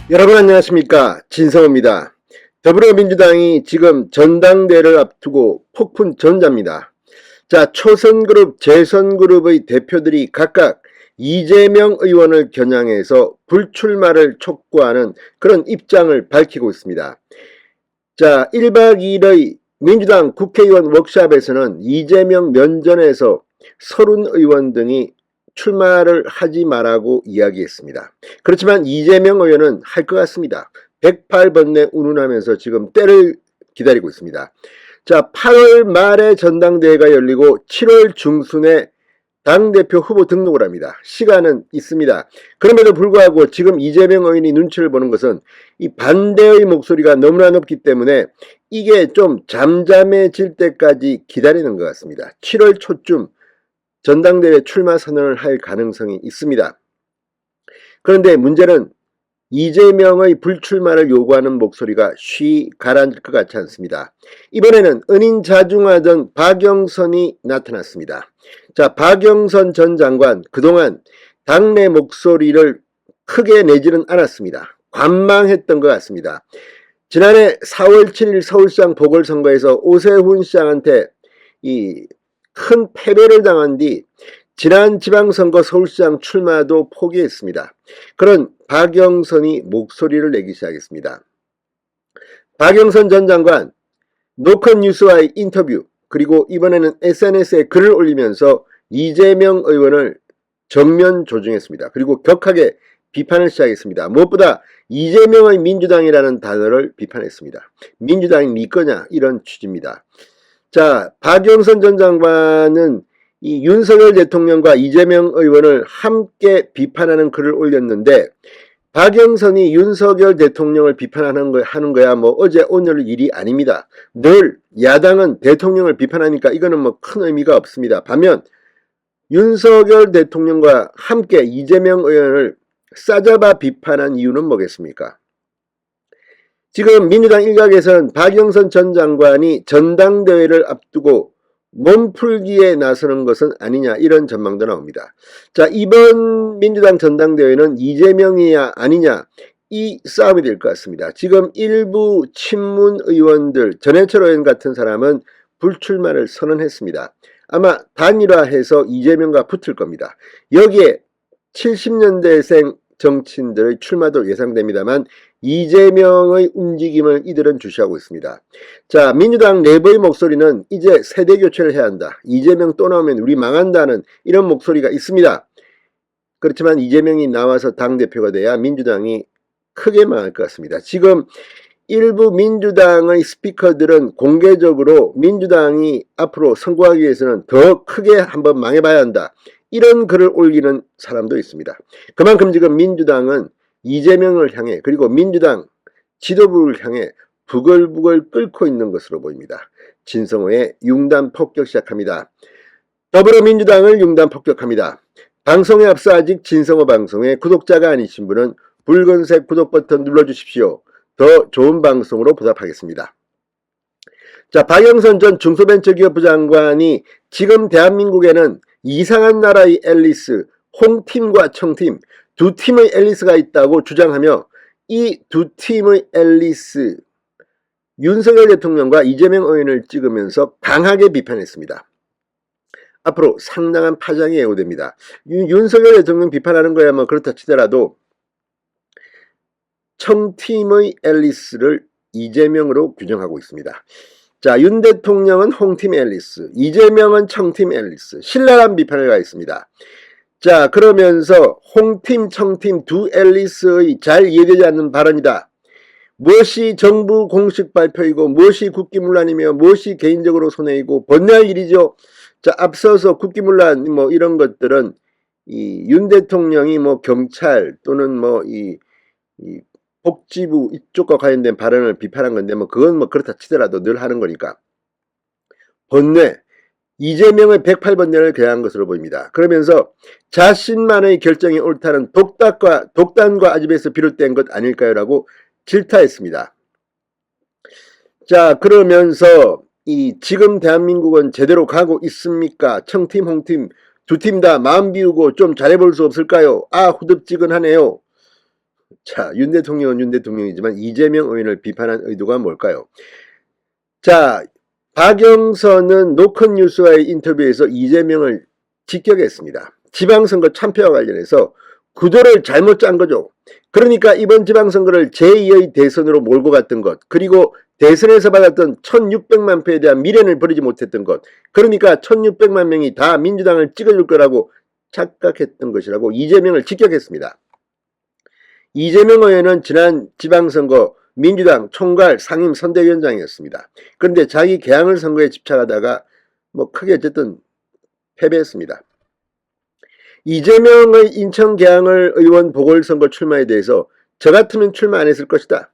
여러분 안녕하십니까, 진성호입니다. 더불어민주당이 지금 전당대회를 앞두고 폭풍 전자입니다. 자, 초선그룹, 재선그룹의 대표들이 각각 이재명 의원을 겨냥해서 불출마를 촉구하는 그런 입장을 밝히고 있습니다. 자, 1박 2일의 민주당 국회의원 워크숍에서는 이재명 면전에서 서른 의원 등이 출마를 하지 말라고 이야기했습니다. 그렇지만 이재명 의원은 할 것 같습니다. 108번내 운운하면서 지금 때를 기다리고 있습니다. 자, 8월 말에 전당대회가 열리고 7월 중순에 당대표 후보 등록을 합니다. 시간은 있습니다. 그럼에도 불구하고 지금 이재명 의원이 눈치를 보는 것은 이 반대의 목소리가 너무나 높기 때문에 이게 좀 잠잠해질 때까지 기다리는 것 같습니다. 7월 초쯤 전당대회 출마 선언을 할 가능성이 있습니다. 그런데 문제는 이재명의 불출마를 요구하는 목소리가 쉬 가라앉을 것 같지 않습니다. 이번에는 은인자중하던 박영선이 나타났습니다. 자, 박영선 전 장관 그동안 당내 목소리를 크게 내지는 않았습니다. 관망했던 것 같습니다. 지난해 4월 7일 서울시장 보궐선거에서 오세훈 시장한테 큰 패배를 당한 뒤 지난 지방선거 서울시장 출마도 포기했습니다. 그런 박영선이 목소리를 내기 시작했습니다. 박영선 전 장관 노컷뉴스와의 인터뷰, 그리고 이번에는 SNS에 글을 올리면서 이재명 의원을 정면 조중했습니다. 그리고 격하게 비판을 시작했습니다. 무엇보다 이재명의 민주당이라는 단어를 비판했습니다. 민주당이 믿거냐, 이런 취지입니다. 자, 박영선 전 장관은 이 윤석열 대통령과 이재명 의원을 함께 비판하는 글을 올렸는데, 박영선이 윤석열 대통령을 비판하는 거야 뭐 어제 오늘 일이 아닙니다. 늘 야당은 대통령을 비판하니까 이거는 뭐 큰 의미가 없습니다. 반면 윤석열 대통령과 함께 이재명 의원을 싸잡아 비판한 이유는 뭐겠습니까? 지금 민주당 일각에서는 박영선 전 장관이 전당대회를 앞두고 몸풀기에 나서는 것은 아니냐, 이런 전망도 나옵니다. 자, 이번 민주당 전당대회는 이재명이냐 아니냐, 이 싸움이 될 것 같습니다. 지금 일부 친문 의원들, 전해철 의원 같은 사람은 불출마를 선언했습니다. 아마 단일화해서 이재명과 붙을 겁니다. 여기에 70년대생 정치인들의 출마도 예상됩니다만 이재명의 움직임을 이들은 주시하고 있습니다. 자, 민주당 내부의 목소리는 이제 세대 교체를 해야 한다, 이재명 또 나오면 우리 망한다는 이런 목소리가 있습니다. 그렇지만 이재명이 나와서 당대표가 돼야 민주당이 크게 망할 것 같습니다. 지금 일부 민주당의 스피커들은 공개적으로 민주당이 앞으로 선거하기 위해서는 더 크게 한번 망해봐야 한다, 이런 글을 올리는 사람도 있습니다. 그만큼 지금 민주당은 이재명을 향해, 그리고 민주당 지도부를 향해 부글부글 끓고 있는 것으로 보입니다. 진성호의 융단 폭격 시작합니다. 더불어민주당을 융단 폭격합니다. 방송에 앞서 아직 진성호 방송에 구독자가 아니신 분은 붉은색 구독 버튼 눌러주십시오. 더 좋은 방송으로 보답하겠습니다. 자, 박영선 전 중소벤처기업부 장관이 지금 대한민국에는 이상한 나라의 앨리스, 홍팀과 청팀, 두 팀의 앨리스가 있다고 주장하며 이 두 팀의 앨리스, 윤석열 대통령과 이재명 의원을 찍으면서 강하게 비판했습니다. 앞으로 상당한 파장이 예고됩니다. 윤석열 대통령 비판하는 거야 뭐 그렇다 치더라도 청팀의 앨리스를 이재명으로 규정하고 있습니다. 자, 윤 대통령은 홍팀 앨리스, 이재명은 청팀 앨리스, 신랄한 비판을 가했습니다. 자, 그러면서 홍팀, 청팀 두 앨리스의 잘 이해되지 않는 발언이다. 무엇이 정부 공식 발표이고 무엇이 국기문란이며 무엇이 개인적으로 손해이고 번뇌할 일이죠. 자, 앞서서 국기문란 뭐 이런 것들은 이 윤 대통령이 뭐 경찰 또는 뭐 이 복지부 이쪽과 관련된 발언을 비판한 건데 뭐 그건 뭐 그렇다 치더라도 늘 하는 거니까. 번뇌, 이재명의 108번뇌를 개한 것으로 보입니다. 그러면서 자신만의 결정이 옳다는 독단과 아집에서 비롯된 것 아닐까요? 라고 질타했습니다. 자, 그러면서 지금 대한민국은 제대로 가고 있습니까? 청팀, 홍팀 두 팀 다 마음 비우고 좀 잘해볼 수 없을까요? 아, 후덥지근하네요. 자, 윤 대통령은 윤 대통령이지만 이재명 의원을 비판한 의도가 뭘까요? 자, 박영선은 노컷뉴스와의 인터뷰에서 이재명을 직격했습니다. 지방선거 참패와 관련해서 구도를 잘못 짠 거죠. 그러니까 이번 지방선거를 제2의 대선으로 몰고 갔던 것, 그리고 대선에서 받았던 1600만 표에 대한 미련을 버리지 못했던 것, 그러니까 1600만 명이 다 민주당을 찍어줄 거라고 착각했던 것이라고 이재명을 직격했습니다. 이재명 의원은 지난 지방선거 민주당 총괄 상임 선대위원장이었습니다. 그런데 자기 개항을 선거에 집착하다가 크게 어쨌든 패배했습니다. 이재명의 인천 개항을 의원 보궐선거 출마에 대해서 저 같으면 출마 안 했을 것이다.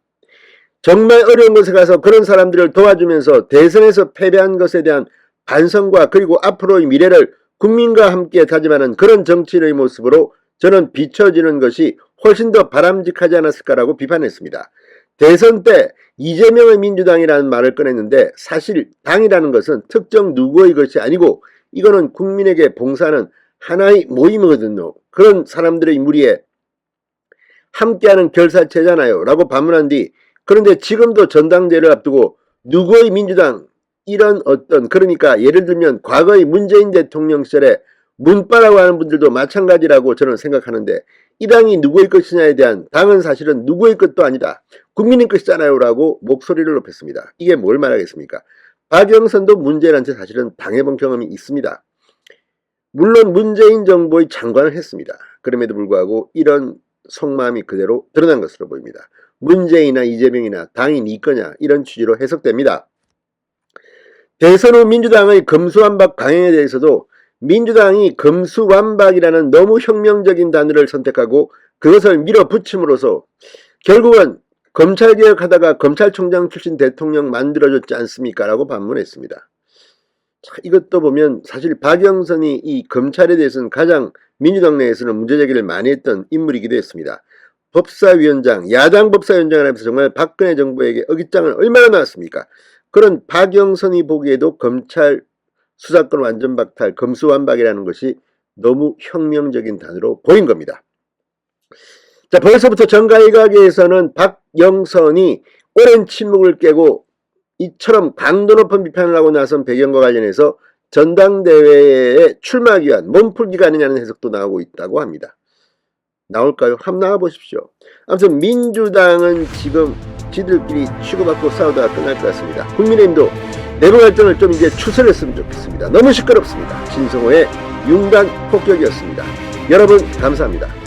정말 어려운 곳에 가서 그런 사람들을 도와주면서 대선에서 패배한 것에 대한 반성과 그리고 앞으로의 미래를 국민과 함께 다짐하는 그런 정치인의 모습으로 저는 비춰지는 것이 훨씬 더 바람직하지 않았을까라고 비판했습니다. 대선 때 이재명의 민주당이라는 말을 꺼냈는데 사실 당이라는 것은 특정 누구의 것이 아니고 이거는 국민에게 봉사하는 하나의 모임이거든요. 그런 사람들의 무리에 함께하는 결사체잖아요 라고 반문한 뒤 그런데 지금도 전당대회를 앞두고 누구의 민주당 이런 그러니까 예를 들면 과거의 문재인 대통령 시절에 문바라고 하는 분들도 마찬가지라고 저는 생각하는데 이 당이 누구의 것이냐에 대한 당은 사실은 누구의 것도 아니다. 국민의 것이잖아요 라고 목소리를 높였습니다. 이게 뭘 말하겠습니까? 박영선도 문재인한테 사실은 당해본 경험이 있습니다. 물론 문재인 정부의 장관을 했습니다. 그럼에도 불구하고 이런 속마음이 그대로 드러난 것으로 보입니다. 문재인이나 이재명이나 당이 네 거냐 이런 취지로 해석됩니다. 대선 후 민주당의 검수완박 강행에 대해서도 민주당이 검수완박이라는 너무 혁명적인 단어를 선택하고 그것을 밀어붙임으로써 결국은 검찰개혁하다가 검찰총장 출신 대통령 만들어줬지 않습니까? 라고 반문했습니다. 자, 이것도 보면 사실 박영선이 이 검찰에 대해서는 가장 민주당 내에서는 문제제기를 많이 했던 인물이기도 했습니다. 법사위원장, 야당 법사위원장을 하면서 정말 박근혜 정부에게 어깃장을 얼마나 놨습니까? 그런 박영선이 보기에도 검찰 수사권 완전 박탈, 검수완박이라는 것이 너무 혁명적인 단어로 보인 겁니다. 자, 벌써부터 정가일각에서는 박영선이 오랜 침묵을 깨고 이처럼 강도 높은 비판을 하고 나선 배경과 관련해서 전당대회에 출마하기 위한 몸풀기가 아니냐는 해석도 나오고 있다고 합니다. 나올까요? 한번 나와보십시오. 아무튼 민주당은 지금 지들끼리 치고받고 싸우다가 끝날 것 같습니다. 국민의힘도 내부 갈등을 좀 이제 추스렸으면 좋겠습니다. 너무 시끄럽습니다. 진성호의 융단 폭격이었습니다. 여러분 감사합니다.